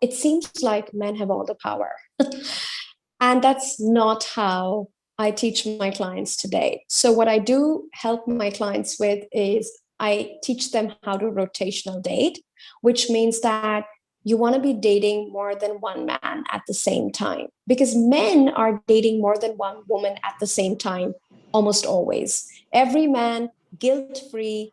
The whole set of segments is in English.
it seems like men have all the power. And that's not how I teach my clients to date. So, what I do help my clients with is I teach them how to rotational date, which means that you want to be dating more than one man at the same time, because men are dating more than one woman at the same time almost always. Every man, guilt free,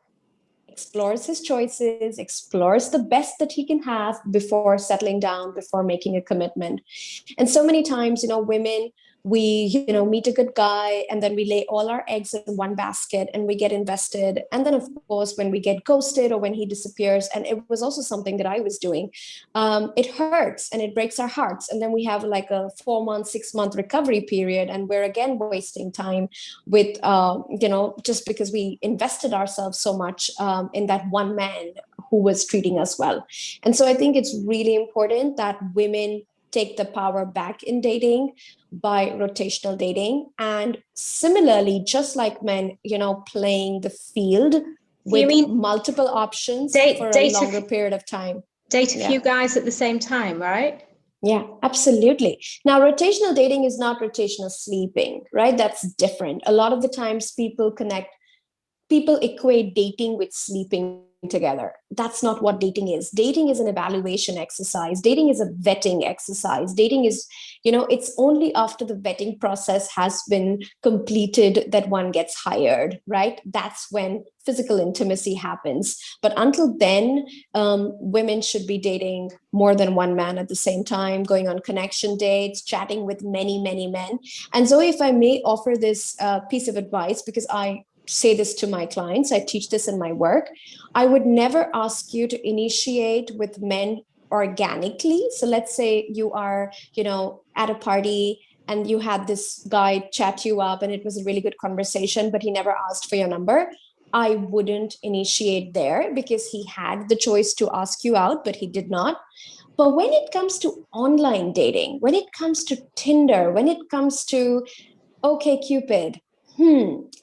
explores his choices, explores the best that he can have before settling down, before making a commitment. And so many times, women, we, meet a good guy and then we lay all our eggs in one basket and we get invested. And then, of course, when we get ghosted or when he disappears, and it was also something that I was doing, it hurts and it breaks our hearts. And then we have like a 4 month, 6 month recovery period. And we're again wasting time with, just because we invested ourselves so much in that one man who was treating us well. And so I think it's really important that women take the power back in dating by rotational dating. And similarly, just like men, playing the field You with mean multiple options for a date longer period of time. Date a few Yeah. guys at the same time, right? Yeah, absolutely. Now, rotational dating is not rotational sleeping, right? That's different. A lot of the times people equate dating with sleeping together. That's not what dating is. Dating is an evaluation exercise. Dating is a vetting exercise. Dating is, it's only after the vetting process has been completed that one gets hired, right? That's when physical intimacy happens. But until then, women should be dating more than one man at the same time, going on connection dates, chatting with many, many men. And so, if I may offer this piece of advice, because I say this to my clients, I teach this in my work, I would never ask you to initiate with men organically. So let's say you are, at a party and you had this guy chat you up and it was a really good conversation, but he never asked for your number. I wouldn't initiate there because he had the choice to ask you out, but he did not. But when it comes to online dating, when it comes to Tinder, when it comes to OkCupid,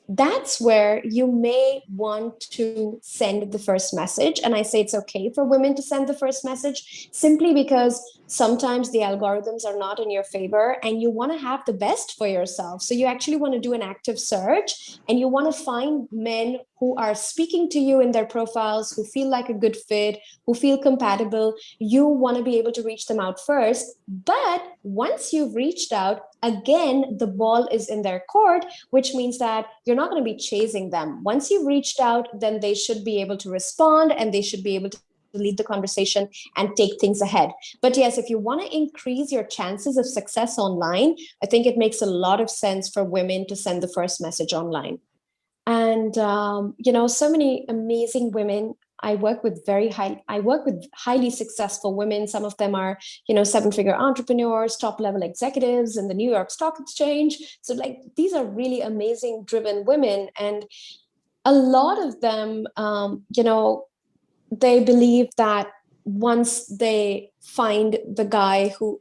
that's where you may want to send the first message. And I say it's okay for women to send the first message simply because sometimes the algorithms are not in your favor and you want to have the best for yourself. So you actually want to do an active search and you want to find men who are speaking to you in their profiles, who feel like a good fit, who feel compatible. You want to be able to reach them out first. But once you've reached out, again, the ball is in their court, which means that you're not going to be chasing them. Once you've reached out, then they should be able to respond and they should be able to lead the conversation and take things ahead. But yes, if you want to increase your chances of success online, I think it makes a lot of sense for women to send the first message online. And so many amazing women. I work with highly successful women. Some of them are, seven-figure entrepreneurs, top level executives in the New York Stock Exchange. So like these are really amazing driven women. And a lot of them, they believe that once they find the guy who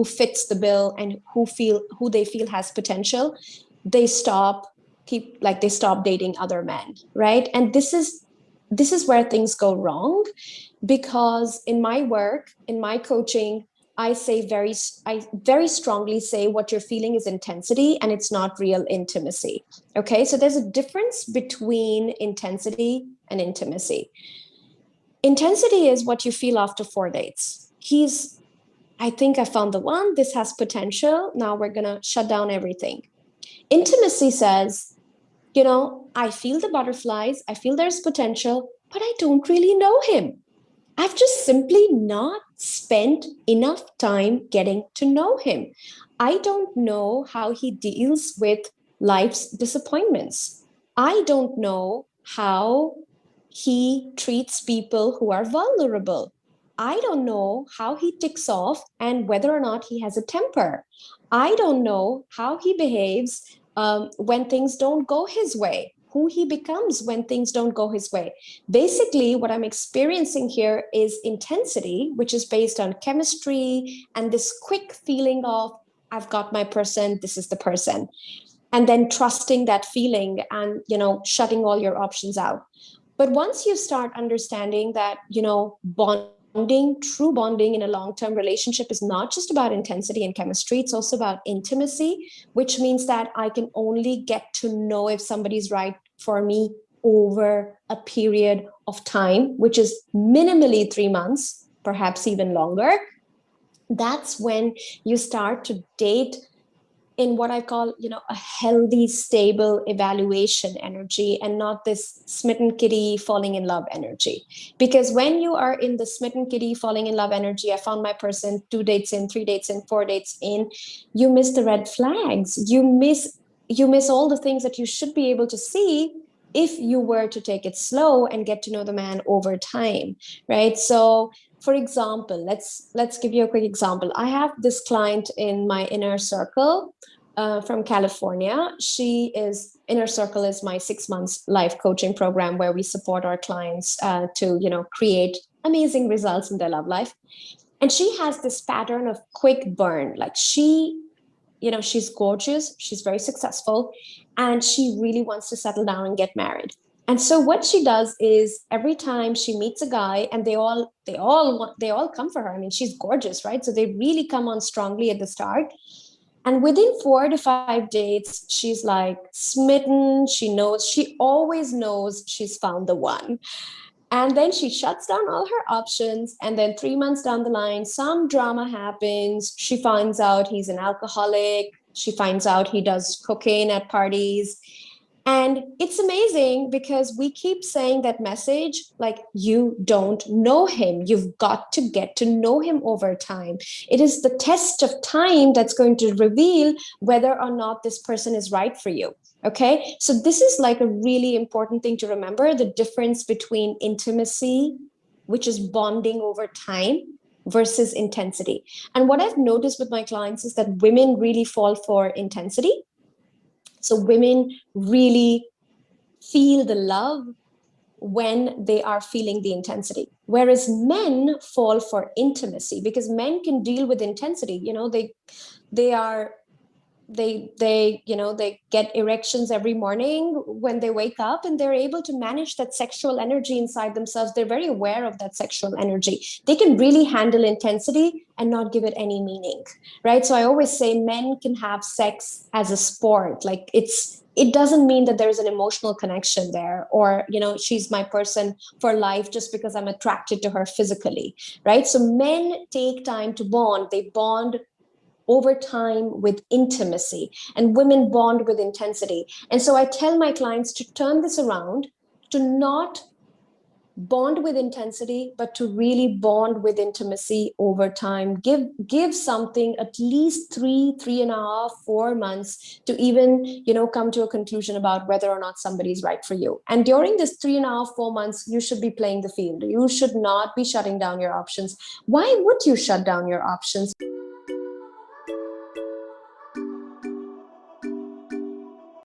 fits the bill and who they feel has potential, they stop they stop dating other men, right? And this is where things go wrong, because in my work, in my coaching, I very strongly say what you're feeling is intensity and it's not real intimacy. Okay, so there's a difference between intensity and intimacy. Intensity is what you feel after 4 dates. I think I found the one, this has potential, now we're gonna shut down everything. Intimacy says, I feel the butterflies, I feel there's potential, but I don't really know him. I've just simply not spent enough time getting to know him. I don't know how he deals with life's disappointments. I don't know how he treats people who are vulnerable. I don't know how he ticks off and whether or not he has a temper. I don't know how he behaves when things don't go his way, who he becomes when things don't go his way. Basically, what I'm experiencing here is intensity, which is based on chemistry and this quick feeling of, I've got my person, this is the person. And then trusting that feeling and, shutting all your options out. But once you start understanding that, bonding true bonding in a long-term relationship is not just about intensity and chemistry, it's also about intimacy, which means that I can only get to know if somebody's right for me over a period of time, which is minimally 3 months, perhaps even longer. That's when you start to date in what I call, a healthy, stable evaluation energy, and not this smitten kitty falling in love energy. Because when you are in the smitten kitty falling in love energy, I found my person 2 dates in, 3 dates in, 4 dates in, you miss the red flags. You miss all the things that you should be able to see if you were to take it slow and get to know the man over time, right? So for example, let's give you a quick example. I have this client in my inner circle from California. Inner circle is my 6 months life coaching program where we support our clients to create amazing results in their love life. And she has this pattern of quick burn. Like she's gorgeous, she's very successful, and she really wants to settle down and get married. And so what she does is every time she meets a guy, and they all come for her. I mean, she's gorgeous, right? So they really come on strongly at the start. And within 4 to 5 dates, she's like smitten. She always knows she's found the one. And then she shuts down all her options. And then 3 months down the line, some drama happens. She finds out he's an alcoholic. She finds out he does cocaine at parties. And it's amazing because we keep saying that message like, you don't know him. You've got to get to know him over time. It is the test of time that's going to reveal whether or not this person is right for you. Okay. So this is like a really important thing to remember, the difference between intimacy, which is bonding over time, versus intensity. And what I've noticed with my clients is that women really fall for intensity. So women really feel the love when they are feeling the intensity, whereas men fall for intimacy because men can deal with intensity. They are they get erections every morning when they wake up, and they're able to manage that sexual energy inside themselves. They're very aware of that sexual energy. They can really handle intensity and not give it any meaning, right? So I always say men can have sex as a sport. Like it doesn't mean that there's an emotional connection there, or she's my person for life just because I'm attracted to her physically, right? So men take time to bond. They bond over time with intimacy, and women bond with intensity. And so I tell my clients to turn this around, to not bond with intensity, but to really bond with intimacy over time. Give something at least 3.5, 4 months to even come to a conclusion about whether or not somebody's right for you. And during this 3.5, 4 months, you should be playing the field. You should not be shutting down your options. Why would you shut down your options?